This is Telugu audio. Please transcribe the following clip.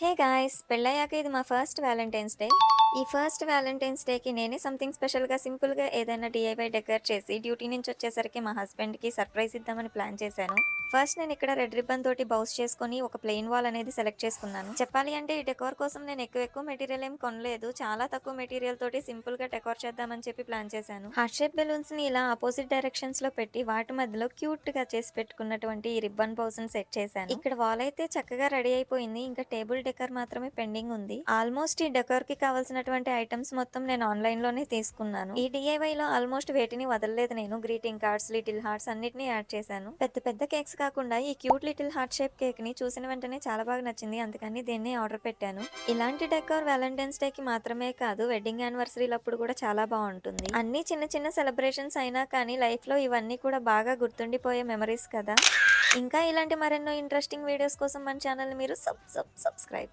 Hey guys! పెళ్ళయ్యాక ఇది మా ఫస్ట్ వాలంటైన్స్ డే. ఈ ఫస్ట్ వాలంటైన్స్ డేకి నేనే సంథింగ్ స్పెషల్‌గా సింపుల్‌గా ఏదైనా డీఐవై డెకర్ చేసి డ్యూటీ నుంచొచ్చేసరికి మా హస్బెండ్‌కి సర్ప్రైజ్ ఇద్దామని ప్లాన్ చేశాను. ఫస్ట్ నేనిక్కడ రెడ్ రిబ్బన్ తోటి బౌస్ చేసుకొని ఒక ప్లెయిన్ వాల్ అనేది సెలెక్ట్ చేసుకున్నాను. చెప్పాలి అంటే ఈ డెకోర్ కోసం నేను ఎక్కువ మెటీరియల్ ఏమి కొనలేదు. చాలా తక్కువ మెటీరియల్ తోటి సింపుల్‌గా డెకోర్ చేద్దామని చెప్పి ప్లాన్ చేశాను. హార్ట్ షేప్ బెలూన్స్‌ని ఇలా అపోజిట్ డైరెక్షన్స్‌లో పెట్టి వాటి మధ్యలో క్యూట్‌గా చేసి పెట్టుకున్నటువంటి ఈ రిబ్బన్ బౌస్‌ని సెట్ చేశాను. ఇక్కడ వాల్ అయితే చక్కగా రెడీ అయిపోయింది. ఇంకా టేబుల్ డెకర్ మాత్రమే పెండింగ్ ఉంది. ఆల్మోస్ట్ ఈ డెకర్‌కి కావాల్సినటువంటి ఐటెమ్స్ మొత్తం నేను ఆన్‌లైన్‌లోనే తీసుకున్నాను. ఈ డీఐవైలో ఆల్మోస్ట్ వేటిని వదలలేదు నేను. గ్రీటింగ్ కార్డ్స్, లిటిల్ హార్ట్స్ అన్నిటిని యాడ్ చేశాను. పెద్ద పెద్ద కేక్స్ కాకుండా ఈ క్యూట్ లిటిల్ హార్ట్ షేప్ కేక్‌ని చూసిన వెంటనే చాలా బాగా నచ్చింది. అందుకని దీన్ని ఆర్డర్ పెట్టాను. ఇలాంటి డెకర్ వాలంటైన్స్ డేకి మాత్రమే కాదు, వెడ్డింగ్ యానివర్సరీలప్పుడు కూడా చాలా బావుంటుంది. అన్నీ చిన్న చిన్న సెలబ్రేషన్స్ అయినా కానీ లైఫ్‌లో ఇవన్నీ కూడా బాగా గుర్తుండిపోయే మెమరీస్ కదా! ఇంకా ఇలాంటి మరెన్నో ఇంట్రెస్టింగ్ వీడియోస్ కోసం మన ఛానల్‌ని మీరు సబ్‌స్క్రైబ్